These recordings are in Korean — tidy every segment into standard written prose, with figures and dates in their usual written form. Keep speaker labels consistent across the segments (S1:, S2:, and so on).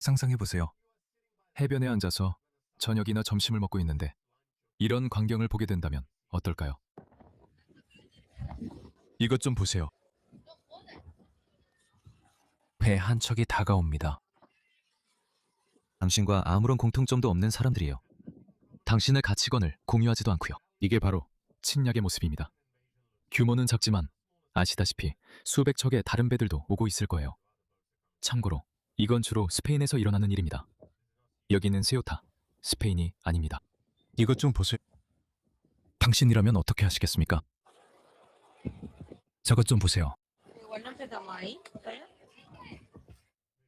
S1: 상상해보세요. 해변에 앉아서 저녁이나 점심을 먹고 있는데 이런 광경을 보게 된다면 어떨까요? 이것 좀 보세요. 배 한 척이 다가옵니다. 당신과 아무런 공통점도 없는 사람들이에요. 당신의 가치관을 공유하지도 않고요. 이게 바로 침략의 모습입니다. 규모는 작지만 아시다시피 수백 척의 다른 배들도 오고 있을 거예요. 참고로 이건 주로 스페인에서 일어나는 일입니다. 여기는 세우타, 스페인이 아닙니다. 이것 좀 보세요. 당신이라면 어떻게 하시겠습니까? 저것 좀 보세요.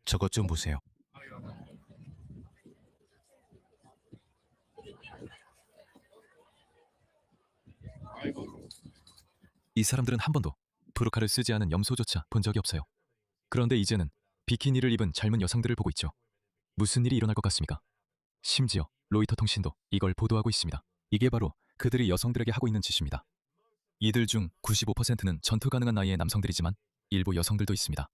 S1: 저것 좀 보세요. 이 사람들은 한 번도 부르카를 쓰지 않은 염소조차 본 적이 없어요. 그런데 이제는 비키니를 입은 젊은 여성들을 보고 있죠. 무슨 일이 일어날 것 같습니까? 심지어 로이터 통신도 이걸 보도하고 있습니다. 이게 바로 그들이 여성들에게 하고 있는 짓입니다. 이들 중 95%는 전투 가능한 나이의 남성들이지만 일부 여성들도 있습니다.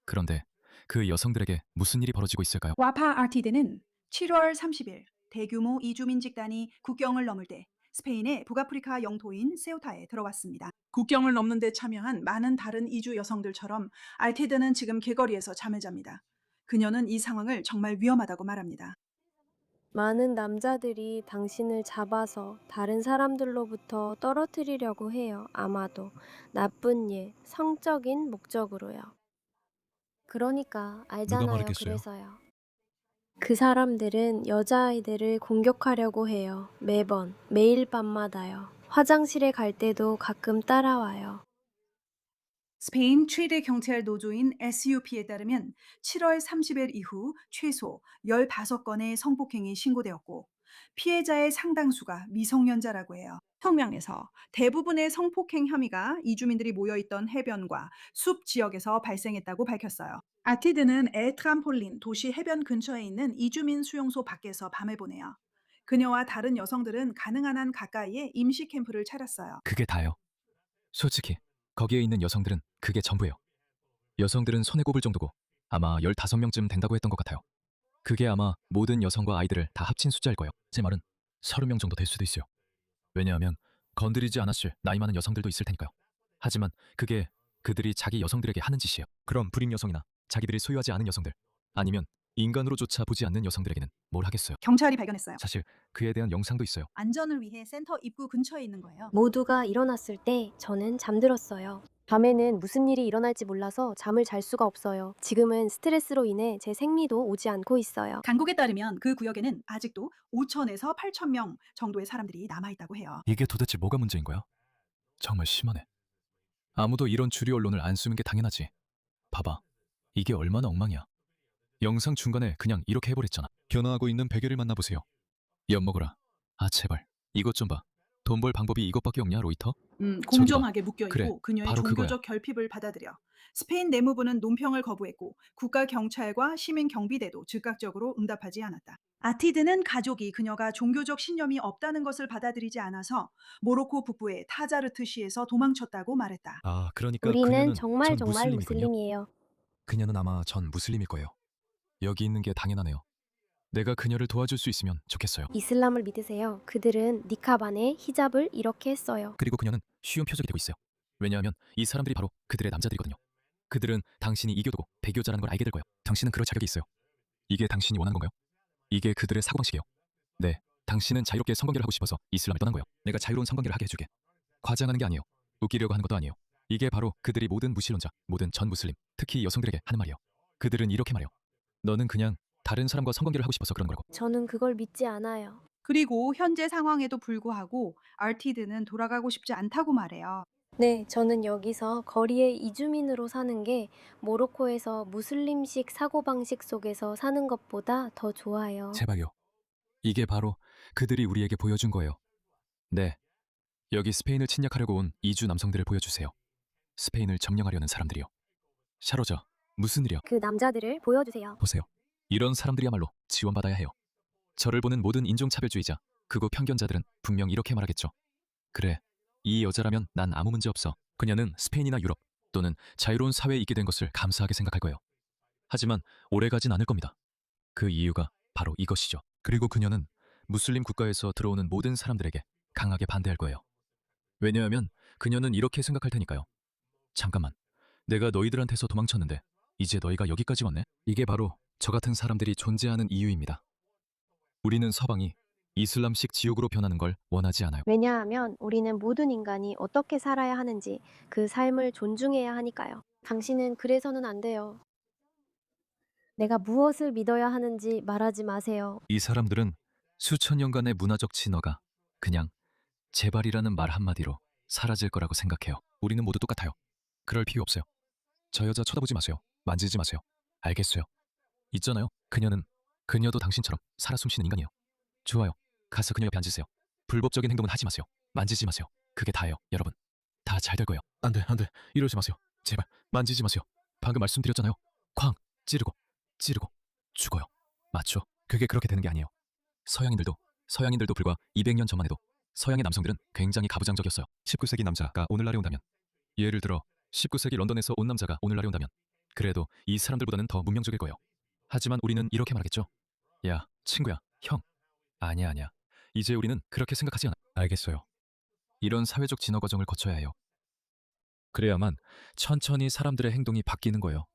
S1: 그런데 그 여성들에게 무슨 일이 벌어지고 있을까요?
S2: 와파 아티드는 7월 30일 대규모 이주민 집단이 국경을 넘을 때 스페인의 북아프리카 영토인 세우타에 들어왔습니다. 국경을 넘는 데 참여한 많은 다른 이주 여성들처럼 알티드는 지금 길거리에서 잠을 잡니다. 그녀는 이 상황을 정말 위험하다고 말합니다.
S3: 많은 남자들이 당신을 잡아서 다른 사람들로부터 떨어뜨리려고 해요. 아마도 나쁜 일, 성적인 목적으로요. 그러니까
S1: 누가
S3: 알잖아요.
S1: 말하겠어요?
S3: 그래서요. 그 사람들은 여자아이들을 공격하려고 해요. 매번, 매일 밤마다요. 화장실에 갈 때도 가끔 따라와요.
S2: 스페인 최대 경찰 노조인 SUP에 따르면 7월 30일 이후 최소 15건의 성폭행이 신고되었고 피해자의 상당수가 미성년자라고 해요. 성명에서 대부분의 성폭행 혐의가 이주민들이 모여있던 해변과 숲 지역에서 발생했다고 밝혔어요. 아티드는 엘트람폴린 도시 해변 근처에 있는 이주민 수용소 밖에서 밤을 보내요. 그녀와 다른 여성들은 가능한 한 가까이에 임시 캠프를 차렸어요.
S1: 그게 다요. 솔직히 거기에 있는 여성들은 그게 전부예요. 여성들은 손에 꼽을 정도고 아마 15명쯤 된다고 했던 것 같아요. 그게 아마 모든 여성과 아이들을 다 합친 숫자일 거예요. 제 말은 30명 정도 될 수도 있어요. 왜냐하면 건드리지 않았을 나이 많은 여성들도 있을 테니까요. 하지만 그게 그들이 자기 여성들에게 하는 짓이에요. 그럼 불임 여성이나 자기들이 소유하지 않은 여성들, 아니면 인간으로조차 보지 않는 여성들에게는 뭘 하겠어요.
S2: 경찰이 발견했어요.
S1: 사실 그에 대한 영상도 있어요.
S2: 안전을 위해 센터 입구 근처에 있는 거예요.
S3: 모두가 일어났을 때 저는 잠들었어요. 밤에는 무슨 일이 일어날지 몰라서 잠을 잘 수가 없어요. 지금은 스트레스로 인해 제 생리도 오지 않고 있어요.
S2: 당국에 따르면 그 구역에는 아직도 5천에서 8천 명 정도의 사람들이 남아 있다고 해요.
S1: 이게 도대체 뭐가 문제인 거야? 정말 심하네. 아무도 이런 주류 언론을 안 쓰는 게 당연하지. 봐봐. 이게 얼마나 엉망이야. 영상 중간에 그냥 이렇게 해버렸잖아. 변화하고 있는 베개를 만나보세요. 엿먹어라. 아 제발. 이것 좀 봐. 돈 벌 방법이 이것밖에 없냐 로이터? 저기 봐.
S2: 공정하게 묶여
S1: 그래.
S2: 있고 그녀의
S1: 바로 그거야.
S2: 종교적 결핍을 받아들여 스페인 내무부는 논평을 거부했고 국가 경찰과 시민 경비대도 즉각적으로 응답하지 않았다. 아티드는 가족이 그녀가 종교적 신념이 없다는 것을 받아들이지 않아서 모로코 북부의 타자르트시에서 도망쳤다고 말했다.
S1: 아 그러니까
S3: 우리는
S1: 그녀는
S3: 정말
S1: 전
S3: 정말
S1: 무슬림이군요.
S3: 무슬림이에요.
S1: 그녀는 아마 전 무슬림일 거예요. 여기 있는 게 당연하네요. 내가 그녀를 도와줄 수 있으면 좋겠어요.
S3: 이슬람을 믿으세요. 그들은 니캅 안에 히잡을 이렇게 했어요.
S1: 그리고 그녀는 쉬운 표적이 되고 있어요. 왜냐하면 이 사람들이 바로 그들의 남자들이거든요. 그들은 당신이 이교도고 배교자라는 걸 알게 될 거예요. 당신은 그럴 자격이 있어요. 이게 당신이 원하는 건가요? 이게 그들의 사고방식이에요. 네, 당신은 자유롭게 성관계를 하고 싶어서 이슬람을 떠난 거예요. 내가 자유로운 성관계를 하게 해주게. 과장하는 게 아니에요. 웃기려고 하는 것도 아니에요. 이게 바로 그들이 모든 무신론자, 모든 전 무슬림, 특히 여성들에게 하는 말이에요. 그들은 이렇게 말해요. 너는 그냥 다른 사람과 성관계를 하고 싶어서 그런 거라고.
S3: 저는 그걸 믿지 않아요.
S2: 그리고 현재 상황에도 불구하고 아티드는 돌아가고 싶지 않다고 말해요.
S3: 네, 저는 여기서 거리의 이주민으로 사는 게 모로코에서 무슬림식 사고방식 속에서 사는 것보다 더 좋아요.
S1: 제발요. 이게 바로 그들이 우리에게 보여준 거예요. 네, 여기 스페인을 침략하려고 온 이주 남성들을 보여주세요. 스페인을 점령하려는 사람들이요. 샤로자, 무슨 일이야?
S3: 그 남자들을 보여주세요.
S1: 보세요. 이런 사람들이야말로 지원받아야 해요. 저를 보는 모든 인종차별주의자, 극우 편견자들은 분명 이렇게 말하겠죠. 그래, 이 여자라면 난 아무 문제 없어. 그녀는 스페인이나 유럽 또는 자유로운 사회에 있게 된 것을 감사하게 생각할 거예요. 하지만 오래 가진 않을 겁니다. 그 이유가 바로 이것이죠. 그리고 그녀는 무슬림 국가에서 들어오는 모든 사람들에게 강하게 반대할 거예요. 왜냐하면 그녀는 이렇게 생각할 테니까요. 잠깐만, 내가 너희들한테서 도망쳤는데 이제 너희가 여기까지 왔네? 이게 바로 저 같은 사람들이 존재하는 이유입니다. 우리는 서방이 이슬람식 지옥으로 변하는 걸 원하지 않아요.
S3: 왜냐하면 우리는 모든 인간이 어떻게 살아야 하는지 그 삶을 존중해야 하니까요. 당신은 그래서는 안 돼요. 내가 무엇을 믿어야 하는지 말하지 마세요.
S1: 이 사람들은 수천 년간의 문화적 진화가 그냥 제발이라는 말 한마디로 사라질 거라고 생각해요. 우리는 모두 똑같아요. 그럴 필요 없어요. 저 여자 쳐다보지 마세요. 만지지 마세요. 알겠어요. 있잖아요. 그녀도 당신처럼 살아 숨쉬는 인간이에요. 좋아요. 가서 그녀 옆에 앉으세요. 불법적인 행동은 하지 마세요. 만지지 마세요. 그게 다예요, 여러분. 다 잘 될 거예요. 안 돼. 이러지 마세요. 제발 만지지 마세요. 방금 말씀드렸잖아요. 쾅 찌르고 죽어요. 맞죠? 그게 그렇게 되는 게 아니에요. 서양인들도 불과 200년 전만 해도 서양의 남성들은 굉장히 가부장적이었어요. 19세기 남자가 오늘날에 온다면, 예를 들어 19세기 런던에서 온 남자가 오늘날에 온다면 그래도 이 사람들보다는 더 문명적일 거예요. 하지만 우리는 이렇게 말하겠죠. 야, 친구야, 형. 아니야. 이제 우리는 그렇게 생각하지 않아. 알겠어요. 이런 사회적 진화 과정을 거쳐야 해요. 그래야만 천천히 사람들의 행동이 바뀌는 거예요.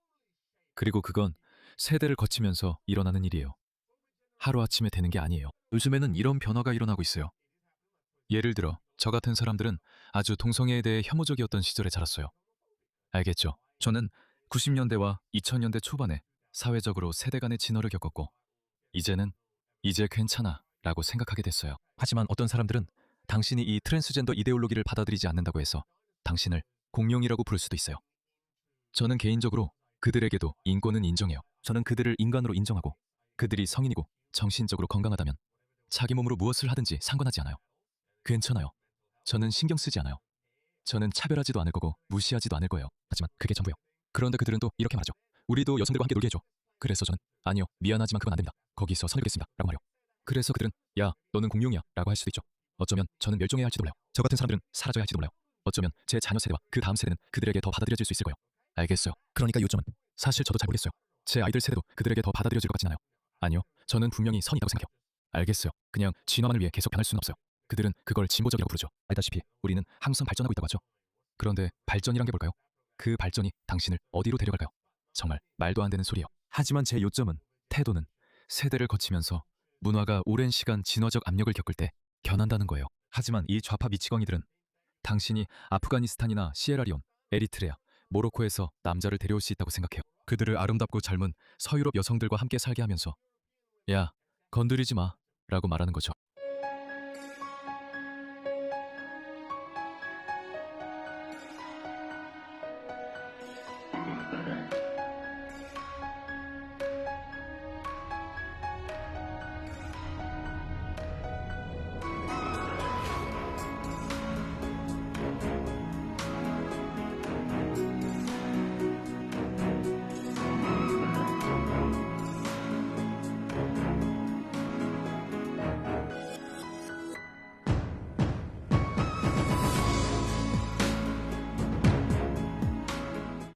S1: 그리고 그건 세대를 거치면서 일어나는 일이에요. 하루아침에 되는 게 아니에요. 요즘에는 이런 변화가 일어나고 있어요. 예를 들어 저 같은 사람들은 아주 동성애에 대해 혐오적이었던 시절에 자랐어요. 알겠죠? 저는 90년대와 2000년대 초반에 사회적으로 세대 간의 진화를 겪었고 이제 괜찮아 라고 생각하게 됐어요. 하지만 어떤 사람들은 당신이 이 트랜스젠더 이데올로기를 받아들이지 않는다고 해서 당신을 공룡이라고 부를 수도 있어요. 저는 개인적으로 그들에게도 인권은 인정해요. 저는 그들을 인간으로 인정하고 그들이 성인이고 정신적으로 건강하다면 자기 몸으로 무엇을 하든지 상관하지 않아요. 괜찮아요. 저는 신경 쓰지 않아요. 저는 차별하지도 않을 거고 무시하지도 않을 거예요. 하지만 그게 전부요. 그런데 그들은 또 이렇게 말하죠. 우리도 여성들과 함께 놀게 해줘. 그래서 저는 아니요, 미안하지만 그건 안 됩니다. 거기서 설득했습니다. 라고 말해요. 그래서 그들은 야, 너는 공룡이야 라고 할 수도 있죠. 어쩌면 저는 멸종해야 할지도 몰라요. 저 같은 사람들은 사라져야 할지도 몰라요. 어쩌면 제 자녀 세대와 그 다음 세대는 그들에게 더 받아들여질 수 있을 거예요. 알겠어요. 그러니까 요점은 사실 저도 잘 모르겠어요. 제 아이들 세대도 그들에게 더 받아들여질 것 같진 않아요. 아니요, 저는 분명히 선이 있다고 생각해요. 알겠어요. 그냥 진화만을 위해 계속 변할 수는 없어요. 그들은 그걸 진보적이라고 부르죠. 알다시피 우리는 항상 발전하고 있다고 하죠. 그런데 발전이란 게 뭘까요? 그 발전이 당신을 어디로 데려갈까요? 정말 말도 안 되는 소리예요. 하지만 제 요점은, 태도는 세대를 거치면서 문화가 오랜 시간 진화적 압력을 겪을 때 변한다는 거예요. 하지만 이 좌파 미치광이들은 당신이 아프가니스탄이나 시에라리온, 에리트레아, 모로코에서 남자를 데려올 수 있다고 생각해요. 그들을 아름답고 젊은 서유럽 여성들과 함께 살게 하면서 야, 건드리지 마 라고 말하는 거죠.